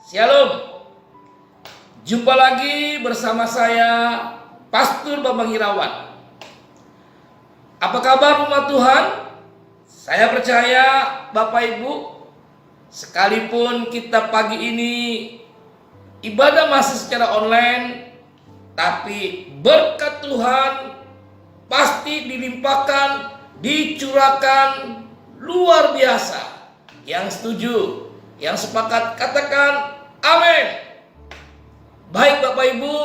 Shalom. Jumpa lagi bersama saya Pastor Bambang Irawan. Apa kabar umat Tuhan? Saya percaya Bapak Ibu, sekalipun kita pagi ini ibadah masih secara online, tapi berkat Tuhan pasti dilimpahkan, dicurahkan luar biasa. Yang setuju, yang sepakat katakan amin. Baik Bapak Ibu,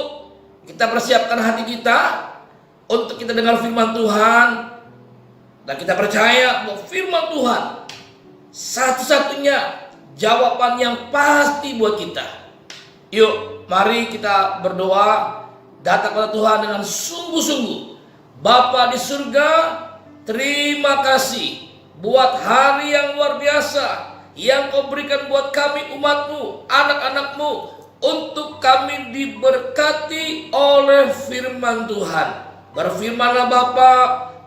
kita persiapkan hati kita untuk kita dengar firman Tuhan. Dan kita percaya bahwa firman Tuhan satu-satunya jawaban yang pasti buat kita. Yuk, mari kita berdoa, datang kepada Tuhan dengan sungguh-sungguh. Bapa di surga, terima kasih buat hari yang luar biasa yang Kau berikan buat kami umat-Mu, anak-anak-Mu, untuk kami diberkati oleh firman Tuhan. Berfirmanlah Bapa,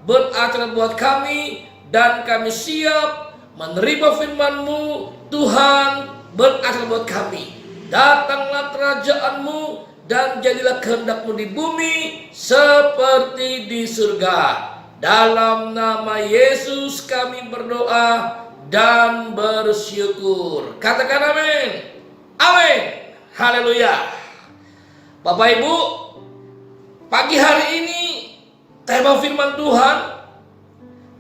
beracara buat kami, dan kami siap menerima firman-Mu. Tuhan, beracara buat kami. Datanglah kerajaan-Mu dan jadilah kehendak-Mu di bumi seperti di surga. Dalam nama Yesus kami berdoa dan bersyukur. Katakan amin. Amin. Haleluya. Bapak Ibu, pagi hari ini tema firman Tuhan,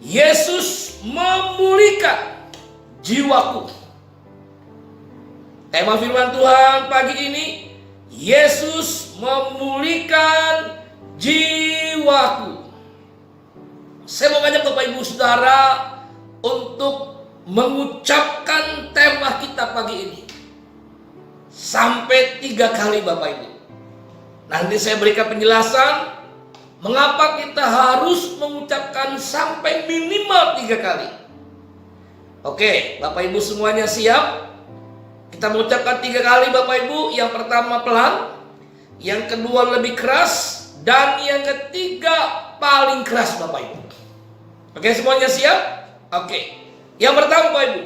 Yesus memulihkan jiwaku. Tema firman Tuhan pagi ini, Yesus memulihkan jiwaku. Saya mau ngajak Bapak Ibu Saudara untuk mengucapkan tema kita pagi ini sampai 3 kali Bapak Ibu. Nanti saya berikan penjelasan mengapa kita harus mengucapkan sampai minimal 3 kali. Oke, Bapak Ibu semuanya siap? Kita mengucapkan 3 kali Bapak Ibu. Yang pertama pelan, yang kedua lebih keras, dan yang ketiga paling keras Bapak Ibu. Oke, semuanya siap? Oke. Yang pertama Bapak Ibu,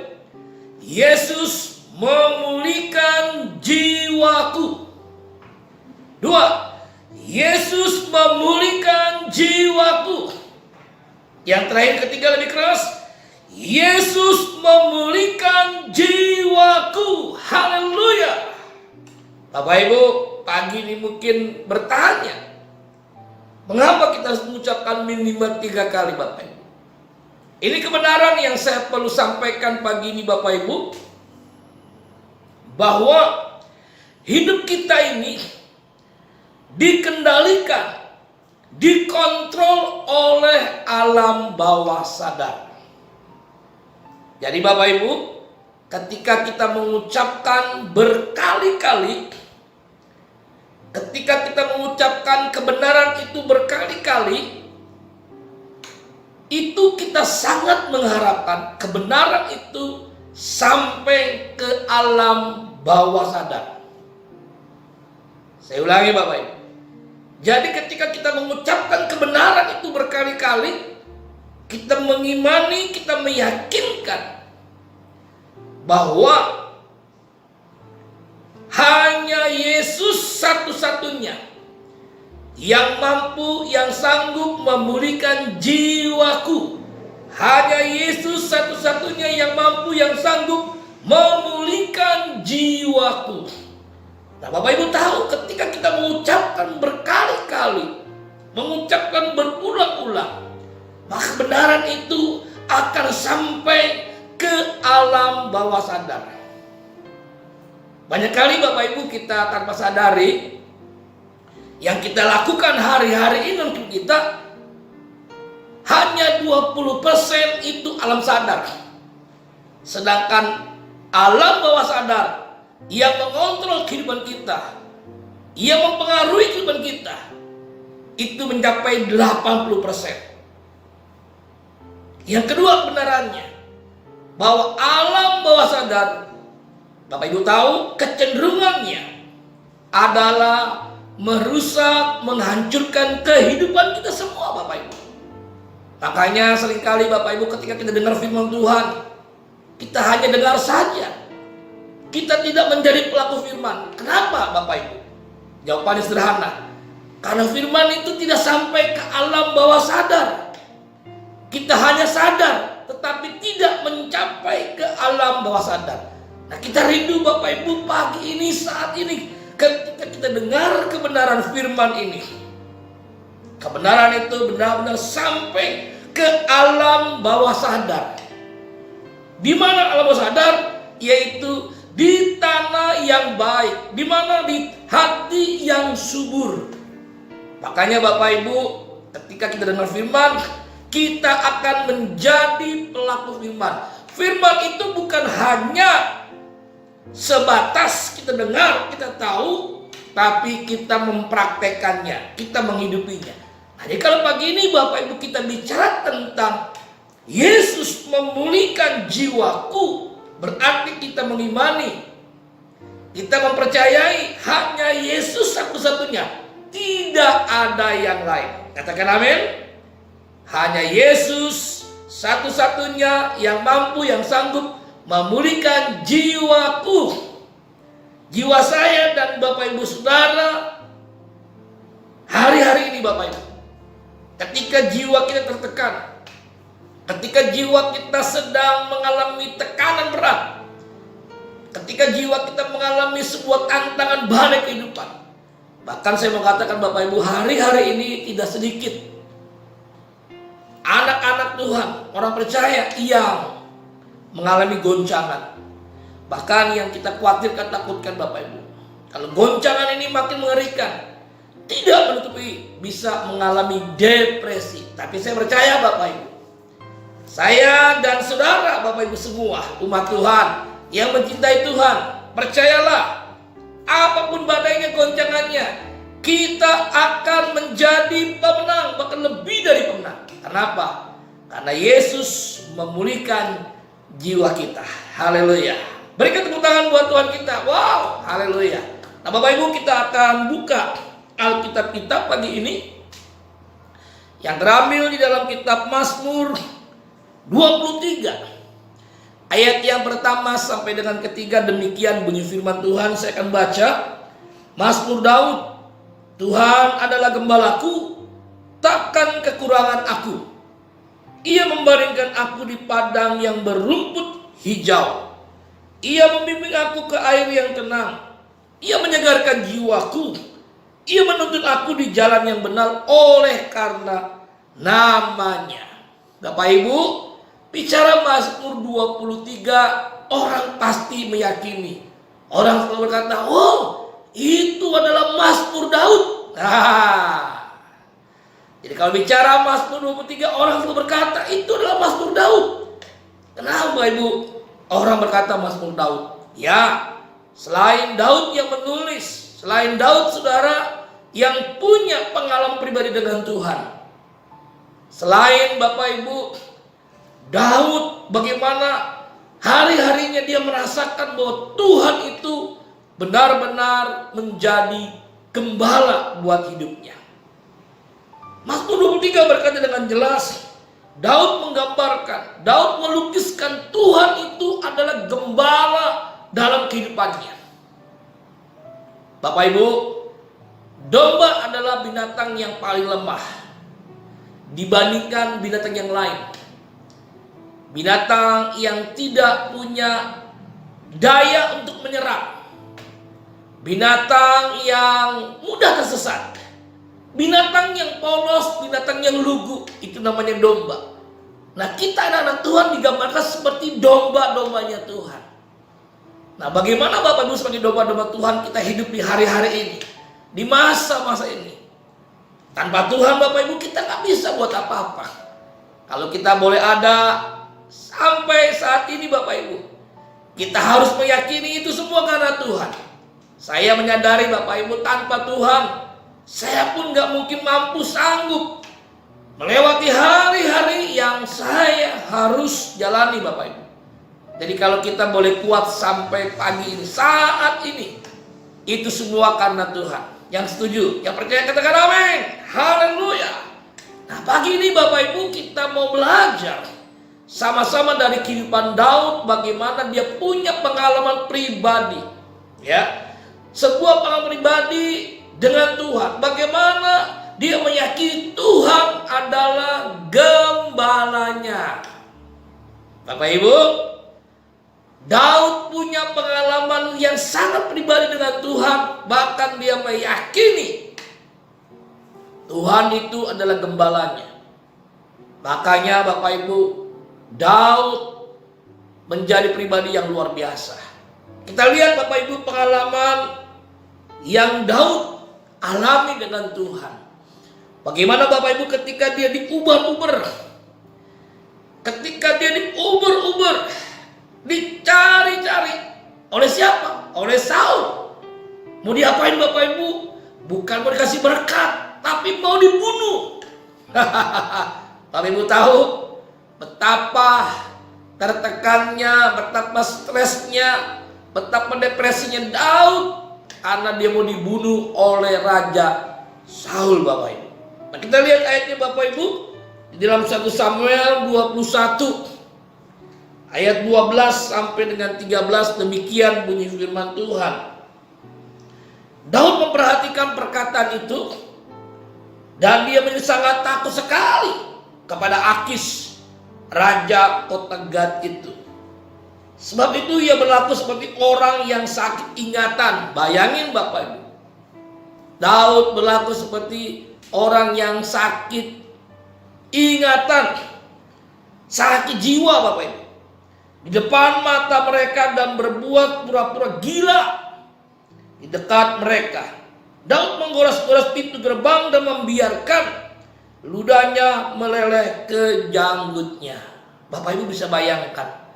Yesus memulihkan jiwaku. 2, Yesus memulihkan jiwaku. Yang terakhir ketiga lebih keras, Yesus memulihkan jiwaku. Haleluya. Bapak Ibu, pagi ini mungkin bertanya, mengapa kita harus mengucapkan minimal 3 kali Bapak Ibu? Ini kebenaran yang saya perlu sampaikan pagi ini Bapak Ibu, bahwa hidup kita ini dikendalikan, dikontrol oleh alam bawah sadar. Jadi Bapak Ibu, ketika kita mengucapkan berkali-kali, ketika kita mengucapkan kebenaran itu berkali-kali, itu kita sangat mengharapkan kebenaran itu sampai ke alam bawah sadar. Saya ulangi Bapak Ibu. Jadi ketika kita mengucapkan kebenaran itu berkali-kali, kita mengimani, kita meyakinkan bahwa hanya Yesus satu-satunya yang mampu, yang sanggup memulihkan jiwaku. Hanya Yesus satu-satunya yang mampu, yang sanggup memulihkan jiwaku. Nah Bapak Ibu tahu, ketika kita mengucapkan berkali-kali, mengucapkan berulang-ulang, maka kebenaran itu akan sampai ke alam bawah sadar. Banyak kali Bapak Ibu kita tanpa sadari, yang kita lakukan hari-hari ini untuk kita hanya 20% itu alam sadar. Sedangkan alam bawah sadar yang mengontrol kehidupan kita, yang mempengaruhi kehidupan kita, itu mencapai 80%. Yang kedua kebenarannya, bahwa alam bawah sadar, Bapak Ibu tahu, kecenderungannya adalah merusak, menghancurkan kehidupan kita semua Bapak Ibu. Makanya seringkali Bapak Ibu ketika kita dengar firman Tuhan, kita hanya dengar saja. kita tidak menjadi pelaku firman. Kenapa Bapak Ibu? Jawabannya sederhana. Karena firman itu tidak sampai ke alam bawah sadar. Kita hanya sadar, tetapi tidak mencapai ke alam bawah sadar. Nah, kita rindu Bapak Ibu pagi ini, saat ini, ketika kita dengar kebenaran firman ini. Kebenaran itu benar-benar sampai ke alam bawah sadar. Di mana alam bawah sadar? Yaitu di tanah yang baik, di mana di hati yang subur. Makanya Bapak Ibu, ketika kita dengar firman, kita akan menjadi pelaku firman. Firman itu bukan hanya sebatas kita dengar, kita tahu, tapi kita mempraktekannya, kita menghidupinya. Nah, jadi kalau pagi ini Bapak Ibu kita bicara tentang Yesus memulihkan jiwaku, berarti kita mengimani, kita mempercayai hanya Yesus satu-satunya, tidak ada yang lain. Katakan amin. Hanya Yesus satu-satunya yang mampu, yang sanggup memulihkan jiwaku, jiwa saya dan Bapak Ibu Saudara. Hari-hari ini Bapak Ibu, ketika jiwa kita tertekan, ketika jiwa kita sedang mengalami tekanan berat, ketika jiwa kita mengalami sebuah tantangan badai kehidupan, bahkan saya mengatakan Bapak Ibu, hari-hari ini tidak sedikit anak-anak Tuhan, orang percaya yang mengalami goncangan. Bahkan yang kita khawatirkan, takutkan Bapak Ibu, kalau goncangan ini makin mengerikan, tidak menutupi bisa mengalami depresi. Tapi saya percaya Bapak Ibu, saya dan saudara Bapak Ibu semua umat Tuhan yang mencintai Tuhan, percayalah, apapun badainya, goncangannya, kita akan menjadi pemenang, bahkan lebih dari pemenang. Kenapa? Karena Yesus memulihkan jiwa kita. Haleluya. Berikan tepuk tangan buat Tuhan kita. Wow, haleluya. Nah Bapak Ibu, kita akan buka Alkitab kita pagi ini yang terambil di dalam kitab Mazmur 23. Ayat yang pertama sampai dengan ketiga, demikian bunyi firman Tuhan. Saya akan baca. Mazmur Daud. Tuhan adalah gembalaku, takkan kekurangan aku. Ia membaringkan aku di padang yang berumput hijau. Ia membimbing aku ke air yang tenang. Ia menyegarkan jiwaku. Ia menuntun aku di jalan yang benar oleh karena namanya. Bapak Ibu, bicara Mazmur 23, orang pasti meyakini. Orang selalu berkata, oh, itu adalah Mazmur Daud. Nah, jadi kalau bicara Mazmur 23, orang selalu berkata itu adalah Mazmur Daud. Kenapa Ibu orang berkata Mazmur Daud? Ya, selain Daud yang menulis, selain Daud saudara yang punya pengalaman pribadi dengan Tuhan, selain Bapak Ibu Daud bagaimana hari-harinya dia merasakan bahwa Tuhan itu benar-benar menjadi gembala buat hidupnya. Mazmur 23 berkata dengan jelas, Daud menggambarkan, Daud melukiskan Tuhan itu adalah gembala dalam kehidupannya. Bapak Ibu, domba adalah binatang yang paling lemah dibandingkan binatang yang lain. Binatang yang tidak punya daya untuk menyerang. Binatang yang mudah tersesat. Binatang yang polos, binatang yang lugu, itu namanya domba. Nah, kita anak-anak Tuhan digambarkan seperti domba-dombanya Tuhan. Nah, bagaimana Bapak Ibu sebagai domba-domba Tuhan kita hidup di hari-hari ini, di masa-masa ini? Tanpa Tuhan Bapak Ibu kita nggak bisa buat apa-apa. Kalau kita boleh ada sampai saat ini Bapak Ibu, kita harus meyakini itu semua karena Tuhan. Saya menyadari Bapak Ibu, tanpa Tuhan saya pun gak mungkin mampu sanggup melewati hari-hari yang saya harus jalani Bapak Ibu. Jadi kalau kita boleh kuat sampai pagi ini, saat ini, itu semua karena Tuhan. Yang setuju, yang percaya katakan amin. Haleluya. Nah pagi ini Bapak Ibu kita mau belajar sama-sama dari kehidupan Daud, bagaimana dia punya pengalaman pribadi, ya, sebuah pengalaman pribadi dengan Tuhan, bagaimana dia meyakini Tuhan adalah gembalanya. Bapak Ibu, Daud punya pengalaman yang sangat pribadi dengan Tuhan, bahkan dia meyakini Tuhan itu adalah gembalanya. Makanya Bapak Ibu, Daud menjadi pribadi yang luar biasa. Kita lihat Bapak Ibu pengalaman yang Daud alami dengan Tuhan. Bagaimana Bapak Ibu ketika dia diuber-uber, ketika dia diuber-uber, dicari-cari oleh siapa? Oleh Saul. Mau diapain Bapak Ibu? Bukan mau dikasih berkat, tapi mau dibunuh. Bapak Ibu tahu betapa tertekannya, betapa stresnya, betapa depresinya Daud karena dia mau dibunuh oleh Raja Saul, Bapak Ibu. Nah, kita lihat ayatnya Bapak Ibu di dalam 1 Samuel 21 ayat 12 sampai dengan 13, demikian bunyi firman Tuhan. Daud memperhatikan perkataan itu dan dia menjadi sangat takut sekali kepada Akis, raja kota Gat itu. Sebab itu ia berlaku seperti orang yang sakit ingatan. Bayangin Bapak Ibu, Daud berlaku seperti orang yang sakit ingatan, sakit jiwa Bapak Ibu, di depan mata mereka, dan berbuat pura-pura gila di dekat mereka. Daud menggoras-goras pintu gerbang dan membiarkan ludahnya meleleh ke janggutnya. Bapak Ibu bisa bayangkan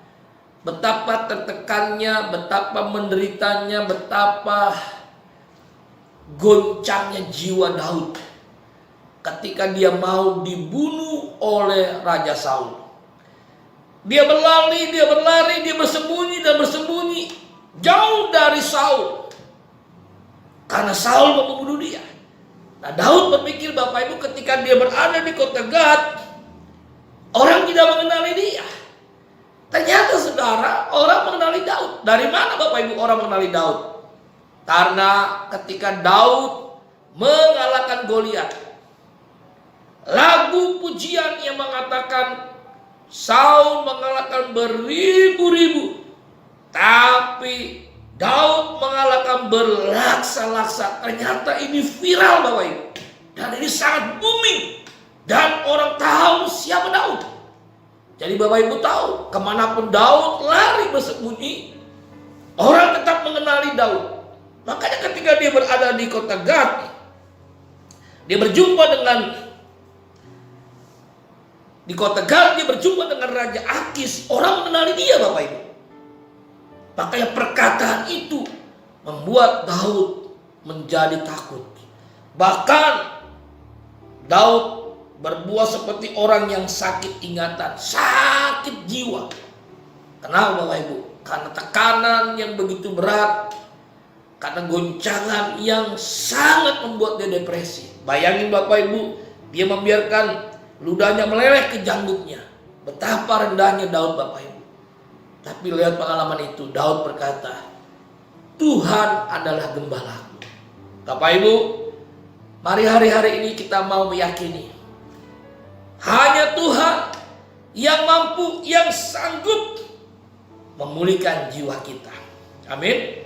betapa tertekannya, betapa menderitanya, betapa goncangnya jiwa Daud ketika dia mau dibunuh oleh Raja Saul. Dia berlari, dia bersembunyi dan bersembunyi jauh dari Saul karena Saul mau membunuh dia. Nah, Daud berpikir Bapak Ibu ketika dia berada di kota Gat, orang tidak mengenali dia. Ternyata saudara, orang mengenali Daud. Dari mana Bapak Ibu orang mengenali Daud? Karena ketika Daud mengalahkan Goliat, lagu pujian yang mengatakan Saul mengalahkan beribu-ribu, tapi Daud mengalahkan berlaksa-laksa. Ternyata ini viral Bapak Ibu, dan ini sangat booming, dan orang tahu siapa Daud. Jadi Bapak Ibu tahu, kemanapun Daud lari bersembunyi, orang tetap mengenali Daud. Makanya ketika dia berada di kota Gat, dia berjumpa dengan Raja Akis. Orang mengenali dia Bapak Ibu. Makanya perkataan itu membuat Daud menjadi takut. Bahkan Daud berbuat seperti orang yang sakit ingatan, sakit jiwa. Kenapa Bapak Ibu? Karena tekanan yang begitu berat, karena goncangan yang sangat membuat dia depresi. Bayangin Bapak Ibu, dia membiarkan ludahnya meleleh ke janggutnya. Betapa rendahnya Daud Bapak Ibu. Tapi lihat pengalaman itu, Daud berkata, Tuhan adalah gembalaku. Bapak Ibu, mari hari-hari ini kita mau meyakini hanya Tuhan yang mampu, yang sanggup memulihkan jiwa kita. Amin.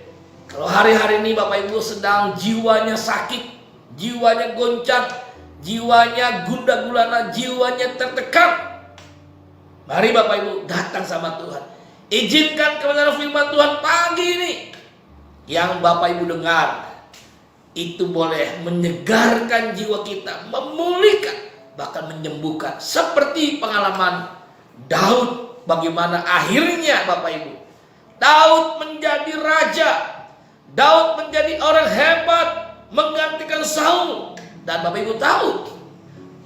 Kalau hari-hari ini Bapak Ibu sedang jiwanya sakit, jiwanya goncang, jiwanya gundah gulana, jiwanya tertekan, mari Bapak Ibu datang sama Tuhan. Izinkan kebenaran firman Tuhan pagi ini yang Bapak Ibu dengar itu boleh menyegarkan jiwa kita, memulihkan, bahkan menyembuhkan. Seperti pengalaman Daud, bagaimana akhirnya Bapak Ibu Daud menjadi raja, Daud menjadi orang hebat, menggantikan Saul. Dan Bapak Ibu tahu,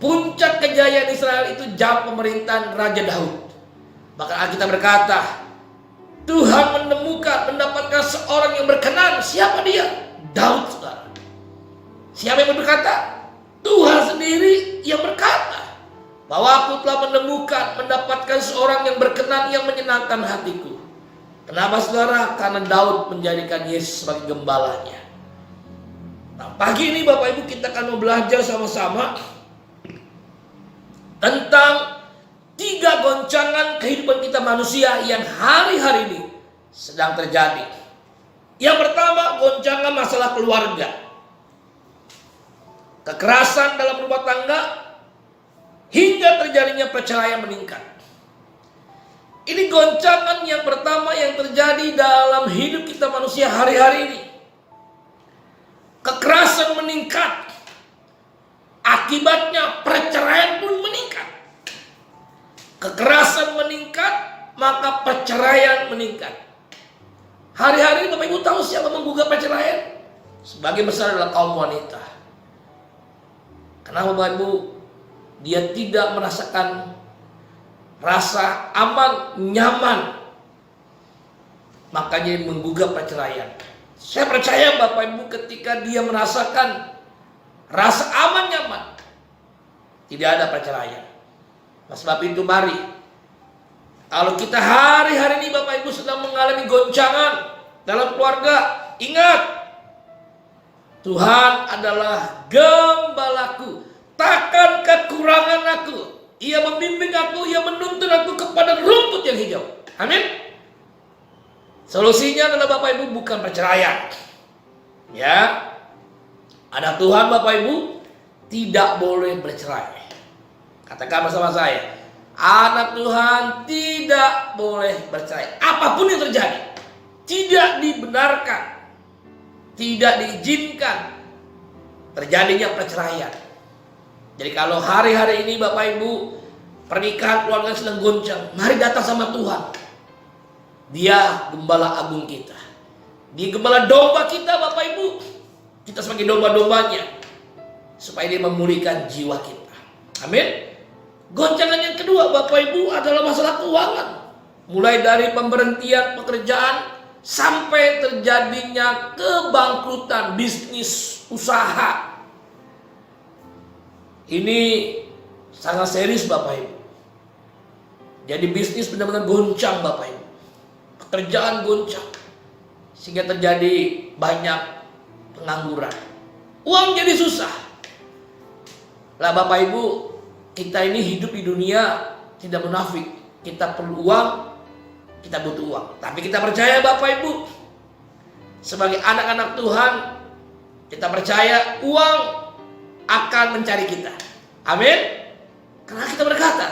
puncak kejayaan Israel itu zaman pemerintahan Raja Daud. Maka kita berkata, Tuhan mendapatkan seorang yang berkenan. Siapa dia? Daud, saudara. Siapa yang berkata? Tuhan sendiri yang berkata. bahwa aku telah mendapatkan seorang yang berkenan, yang menyenangkan hatiku. Kenapa saudara? Karena Daud menjadikan Yesus sebagai gembalanya. Nah, pagi ini Bapak Ibu kita akan mau belajar sama-sama tentang 3 goncangan kehidupan kita manusia yang hari-hari ini sedang terjadi. Yang pertama, goncangan masalah keluarga. Kekerasan dalam rumah tangga hingga terjadinya perceraian meningkat. Ini goncangan yang pertama yang terjadi dalam hidup kita manusia hari-hari ini. Kekerasan meningkat. Akibatnya perceraian pun meningkat. Kekerasan meningkat, maka perceraian meningkat. Hari-hari ini Bapak Ibu tahu siapa menggugat perceraian? Sebagian besar adalah kaum wanita. Kenapa Bapak Ibu? Dia tidak merasakan rasa aman, nyaman, makanya menggugat perceraian. Saya percaya Bapak Ibu ketika dia merasakan rasa aman, nyaman, tidak ada perceraian. Mas sebab itu mari, kalau kita hari-hari ini Bapak Ibu sedang mengalami goncangan dalam keluarga, ingat, Tuhan adalah gembalaku, takkan kekurangan aku. Ia membimbing aku, ia menuntun aku kepada rumput yang hijau. Amin. Solusinya adalah Bapak Ibu bukan perceraian. Ya, ada Tuhan Bapak Ibu, tidak boleh bercerai. Katakan bersama saya, anak Tuhan tidak boleh bercerai. Apapun yang terjadi, tidak dibenarkan, tidak diizinkan terjadinya perceraian. Jadi kalau hari-hari ini Bapak Ibu pernikahan keluarga sedang goncang, mari datang sama Tuhan. Dia gembala agung kita. Dia gembala domba kita Bapak Ibu. Kita sebagai domba-dombanya, supaya dia memulihkan jiwa kita. Amin. Goncangan yang kedua Bapak Ibu adalah masalah keuangan. Mulai dari pemberhentian pekerjaan sampai terjadinya kebangkrutan bisnis usaha. Ini sangat serius Bapak Ibu. Jadi bisnis benar-benar goncang Bapak Ibu. Pekerjaan goncang. Sehingga terjadi banyak pengangguran. Uang jadi susah. Lah Bapak Ibu, kita ini hidup di dunia tidak munafik. Kita perlu uang, kita butuh uang. Tapi kita percaya Bapak Ibu, sebagai anak-anak Tuhan, kita percaya uang akan mencari kita. Amin. Karena kita berkata,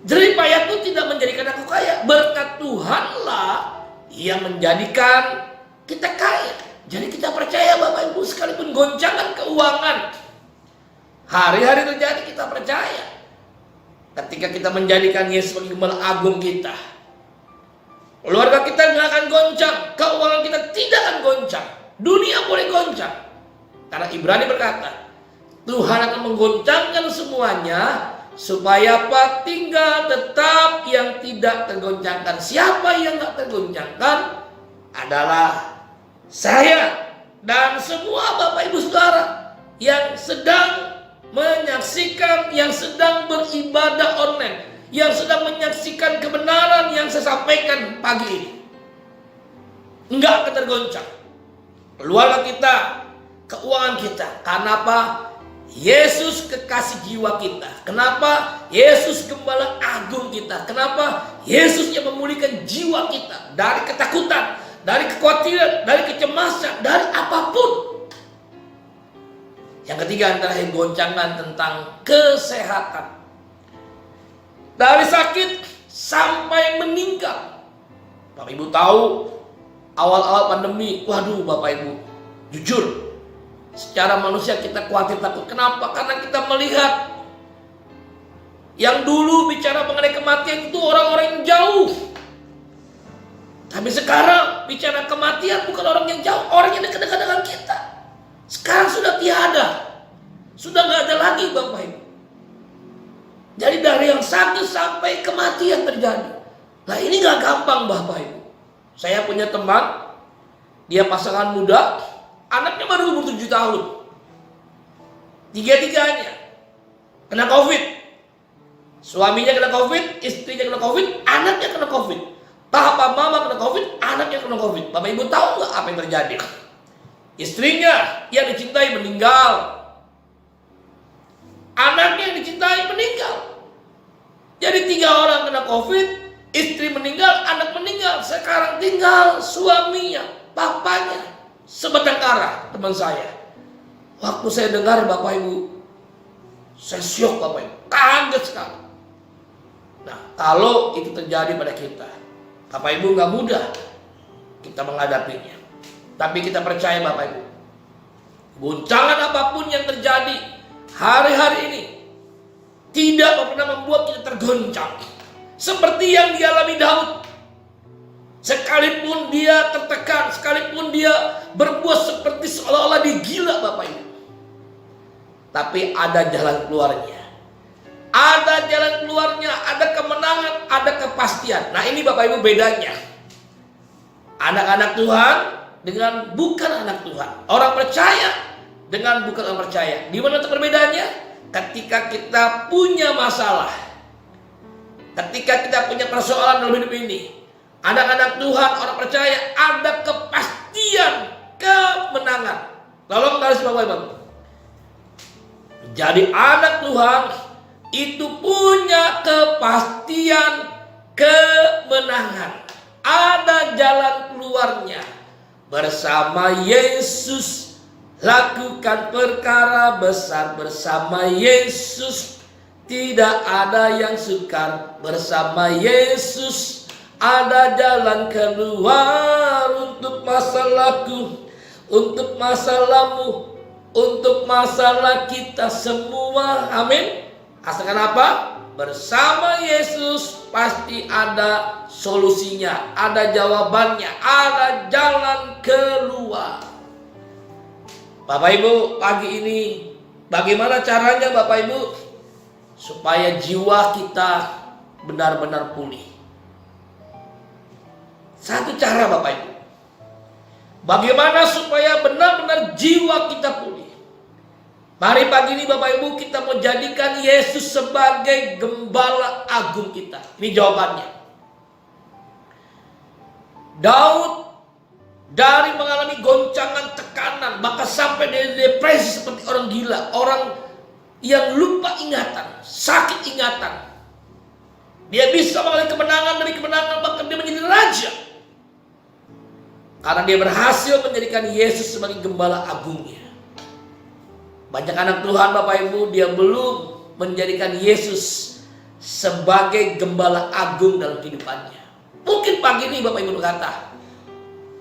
jerih payahku tidak menjadikan aku kaya, berkat Tuhanlah yang menjadikan kita kaya. Jadi kita percaya Bapak Ibu, sekalipun goncangan keuangan hari-hari terjadi, kita percaya ketika kita menjadikan Yesus sebagai gembala agung kita, keluarga kita tidak akan goncang, keuangan kita tidak akan goncang, dunia boleh goncang. Karena Ibrani berkata, Tuhan akan menggoncangkan semuanya, supaya apa? Tinggal tetap yang tidak tergoncangkan. Siapa yang tidak tergoncangkan adalah saya dan semua Bapak Ibu Saudara yang sedang menyaksikan, yang sedang beribadah online, yang sedang menyaksikan kebenaran yang saya sampaikan pagi ini. Enggak akan tergoncang keluarga kita, keuangan kita. Karena apa? Yesus kekasih jiwa kita. Kenapa? Yesus gembala agung kita. Kenapa? Yesus yang memulihkan jiwa kita dari ketakutan, dari kekhawatiran, dari kecemasan, dari apapun. Yang ketiga adalah goncangan tentang kesehatan. Dari sakit sampai meninggal. Bapak Ibu tahu, awal-awal pandemi, waduh Bapak Ibu, jujur, secara manusia kita khawatir, takut. Kenapa? Karena kita melihat yang dulu bicara mengenai kematian itu orang-orang yang jauh. Tapi sekarang bicara kematian bukan orang yang jauh, orang yang dekat-dekat dengan kita. Sekarang sudah tiada, sudah nggak ada lagi Bapak Ibu. Jadi dari yang sakit sampai kematian terjadi. Nah ini nggak gampang Bapak Ibu. Saya punya teman, dia pasangan muda, anaknya baru umur 7 tahun. Tiga-tiganya kena COVID. Suaminya kena COVID, istrinya kena COVID, anaknya kena COVID. Papa mama kena COVID, anaknya kena COVID. Bapak Ibu tahu nggak apa yang terjadi? Istrinya yang dicintai meninggal. Anaknya yang dicintai meninggal. Jadi 3 orang kena COVID, istri meninggal, anak meninggal. Sekarang tinggal suaminya, papanya. Sebatang kara teman saya. Waktu saya dengar Bapak Ibu, saya syok Bapak Ibu, kaget sekali. Nah, kalau itu terjadi pada kita, Bapak Ibu nggak mudah kita menghadapinya. Tapi kita percaya Bapak Ibu, guncangan apapun yang terjadi hari-hari ini tidak pernah membuat kita tergoncang. Seperti yang dialami Daud. Sekalipun dia tertekan, sekalipun dia berbuat seperti seolah-olah digila Bapak Ibu, tapi ada jalan keluarnya. Ada jalan keluarnya, ada kemenangan, ada kepastian. Nah ini Bapak Ibu bedanya anak-anak Tuhan dengan bukan anak Tuhan. Orang percaya dengan bukan orang percaya. Di mana perbedaannya? Ketika kita punya masalah, ketika kita punya persoalan dalam hidup ini, anak-anak Tuhan, orang percaya ada kepastian kemenangan. Tolong garis bawahi Bapak. Jadi anak Tuhan itu punya kepastian kemenangan. Ada jalan keluarnya. Bersama Yesus lakukan perkara besar. Bersama Yesus tidak ada yang sukar. Bersama Yesus ada jalan keluar untuk masalahku, untuk masalahmu, untuk masalah kita semua. Amin. Asalkan apa? Bersama Yesus pasti ada solusinya, ada jawabannya, ada jalan keluar. Bapak Ibu, pagi ini bagaimana caranya Bapak Ibu supaya jiwa kita benar-benar pulih? Satu cara Bapak Ibu, bagaimana supaya benar-benar jiwa kita pulih? Mari pagi ini Bapak Ibu kita mau jadikan Yesus sebagai gembala agung kita. Ini jawabannya. Daud dari mengalami goncangan, tekanan, bahkan sampai depresi seperti orang gila, orang yang lupa ingatan, sakit ingatan. Dia bisa mengalami kemenangan demi kemenangan, bahkan dia menjadi raja. Karena dia berhasil menjadikan Yesus sebagai gembala agungnya. Banyak anak Tuhan Bapak Ibu, dia belum menjadikan Yesus sebagai gembala agung dalam kehidupannya. Mungkin pagi ini Bapak Ibu berkata,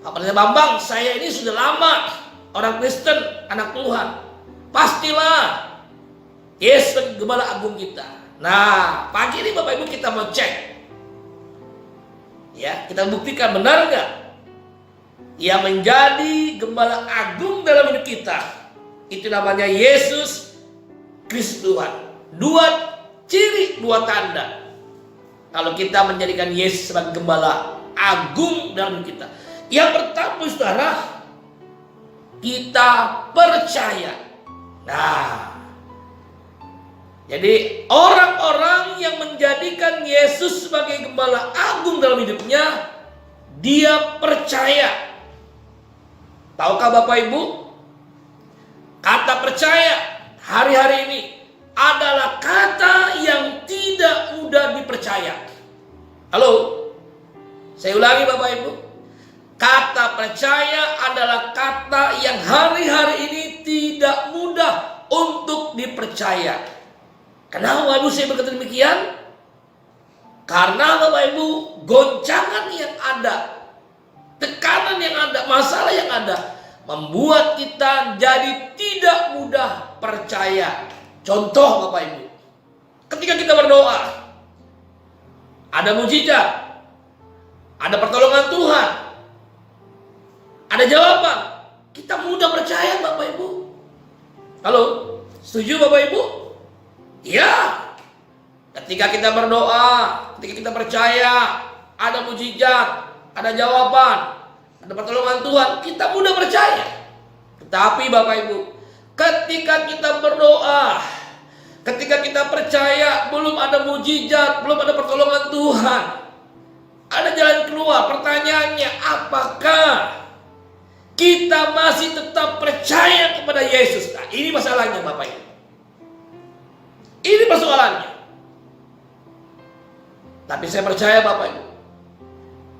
Pak Pendeta Bambang, saya ini sudah lama orang Kristen, anak Tuhan. Pastilah Yesus sebagai gembala agung kita. Nah, pagi ini Bapak Ibu kita mau cek. Ya, kita buktikan benar nggak yang menjadi gembala agung dalam hidup kita. Itu namanya Yesus Kristus Tuhan. 2 ciri, 2 tanda kalau kita menjadikan Yesus sebagai gembala agung dalam hidup kita. Yang pertama saudara, kita percaya. Nah, jadi orang-orang yang menjadikan Yesus sebagai gembala agung dalam hidupnya, dia percaya. Tahukah Bapak Ibu, kata percaya hari-hari ini adalah kata yang tidak mudah dipercaya. Halo, saya ulangi Bapak Ibu. Kata percaya adalah kata yang hari-hari ini tidak mudah untuk dipercaya. Kenapa Bapak Ibu saya berkata demikian? Karena Bapak Ibu, goncangan yang ada, tekanan yang ada, masalah yang ada, membuat kita jadi tidak mudah percaya. Contoh Bapak Ibu, ketika kita berdoa, ada mujizat, ada pertolongan Tuhan, ada jawaban, kita mudah percaya Bapak Ibu. Halo, setuju Bapak Ibu? Ya. Ketika kita berdoa, ketika kita percaya, ada mujizat, ada jawaban, ada pertolongan Tuhan, kita mudah percaya. Tetapi Bapak Ibu, ketika kita berdoa, Ketika kita percaya, belum ada mujizat, belum ada pertolongan Tuhan, ada jalan keluar. Pertanyaannya, apakah kita masih tetap percaya kepada Yesus? Nah, ini masalahnya Bapak Ibu. Ini persoalannya. Tapi saya percaya Bapak Ibu,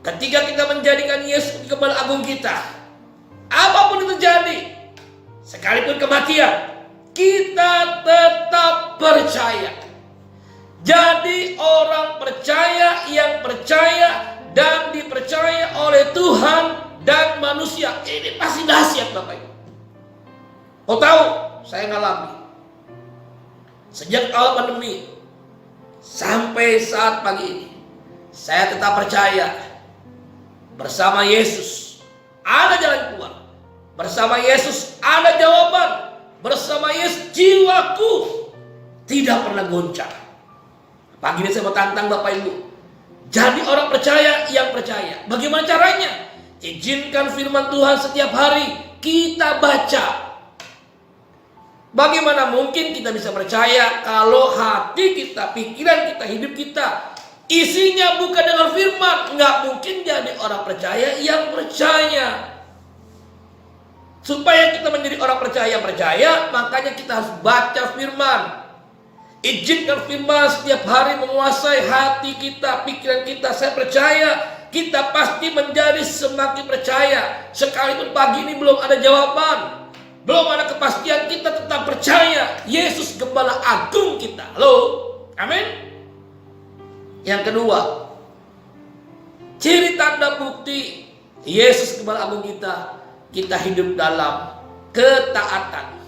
ketika kita menjadikan Yesus Gembala Agung kita, apapun yang terjadi, sekalipun kematian, kita tetap percaya. Jadi orang percaya yang percaya dan dipercaya oleh Tuhan dan manusia, ini pasti dahsyat Bapak Ibu. Kau tahu, saya ngalami sejak awal pandemi sampai saat pagi ini, saya tetap percaya bersama Yesus ada jalan keluar. Bersama Yesus ada jawaban. Bersama Yesus jiwaku tidak pernah goncang. Pagi ini saya mau tantang Bapak Ibu, jadi orang percaya yang percaya. Bagaimana caranya? Izinkan firman Tuhan setiap hari kita baca. Bagaimana mungkin kita bisa percaya kalau hati kita, pikiran kita, hidup kita isinya bukan dengan firman? Nggak mungkin jadi orang percaya yang percaya. Supaya kita menjadi orang percaya, makanya kita harus baca firman. Izinkan firman setiap hari menguasai hati kita, pikiran kita. Saya percaya kita pasti menjadi semakin percaya. Sekalipun pagi ini belum ada jawaban, belum ada kepastian, kita tetap percaya Yesus Gembala Agung kita. Halo, amin. Yang kedua, ciri tanda bukti Yesus Gembala Agung kita, kita hidup dalam ketaatan.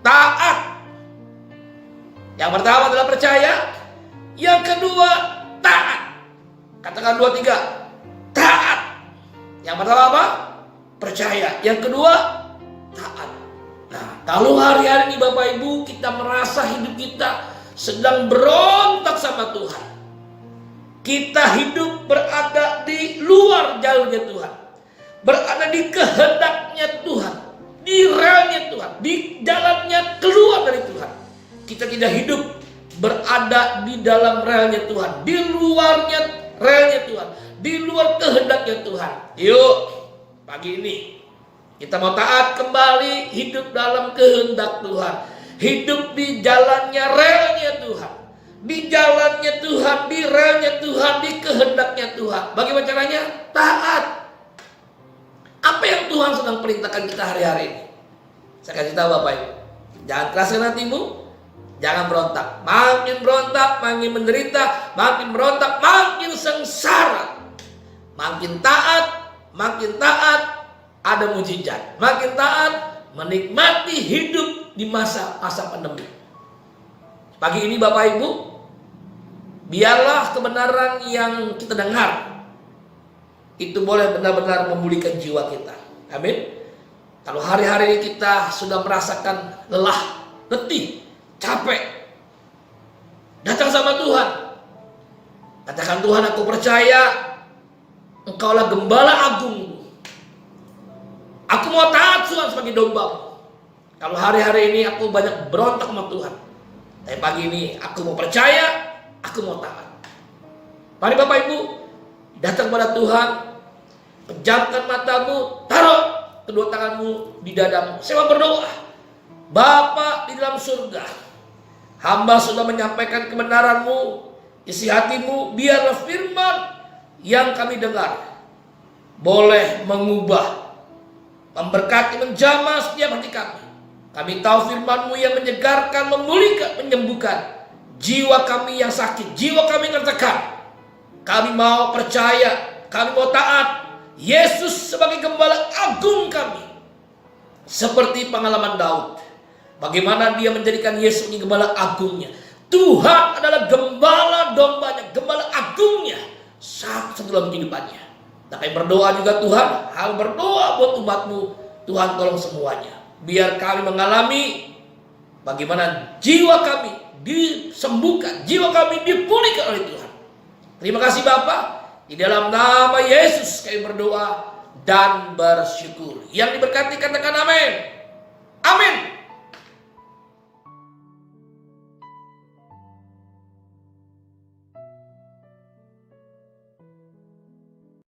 Taat. Yang pertama adalah percaya, yang kedua taat. Katakan 2, 3. Taat. Yang pertama apa? Percaya. Yang kedua taat. Nah, kalau hari-hari ini Bapak Ibu kita merasa hidup kita sedang berontak sama Tuhan, kita hidup berada di luar jalurnya Tuhan, berada di kehendaknya Tuhan, di relnya Tuhan, di jalannya keluar dari Tuhan. Kita tidak hidup berada di dalam relnya Tuhan, di luarnya relnya Tuhan, di luar kehendaknya Tuhan. Yuk, pagi ini kita mau taat kembali, hidup dalam kehendak Tuhan, hidup di jalannya relnya Tuhan, di jalannya Tuhan, di relnya Tuhan, di kehendaknya Tuhan. Bagaimana caranya? Taat. Apa yang Tuhan sedang perintahkan kita hari-hari ini? Saya kasih tahu Bapak Ibu, jangan keraskan hatimu, jangan berontak. Makin berontak, makin menderita, makin berontak, makin sengsara. Makin taat, ada mujizat. Makin taat, menikmati hidup di masa-masa pandemi. Pagi ini Bapak Ibu, biarlah kebenaran yang kita dengar itu boleh benar-benar memulihkan jiwa kita. Amin. Kalau hari-hari ini kita sudah merasakan lelah, letih, capek, datang sama Tuhan. Katakan, Tuhan, aku percaya Engkaulah Gembala Agung. Aku mau taat Tuhan sebagai domba. Kalau hari-hari ini aku banyak berontak sama Tuhan, tapi pagi ini aku mau percaya, aku mau taat. Mari Bapak Ibu datang pada Tuhan, pejamkan matamu, taruh kedua tanganmu di dadamu. Saya mau berdoa. Bapa di dalam surga, hamba sudah menyampaikan kebenaran-Mu, isi hatimu, biarlah firman yang kami dengar boleh mengubah, memberkati, menjamah setiap hati kami. Kami tahu firman-Mu yang menyegarkan, memulihkan, menyembuhkan jiwa kami yang sakit, jiwa kami yang tertekan. Kami mau percaya, kami mau taat Yesus sebagai Gembala Agung kami. Seperti pengalaman Daud, bagaimana dia menjadikan Yesus sebagai Gembala Agungnya. Tuhan adalah gembala dombanya, Gembala Agungnya satu dalam kehidupannya. Tapi berdoa juga Tuhan, hal berdoa buat umat-Mu, Tuhan tolong semuanya. Biar kami mengalami bagaimana jiwa kami disembuhkan, jiwa kami dipulihkan oleh Tuhan. Terima kasih Bapa, di dalam nama Yesus kami berdoa dan bersyukur. Yang diberkati katakan amin. Amin.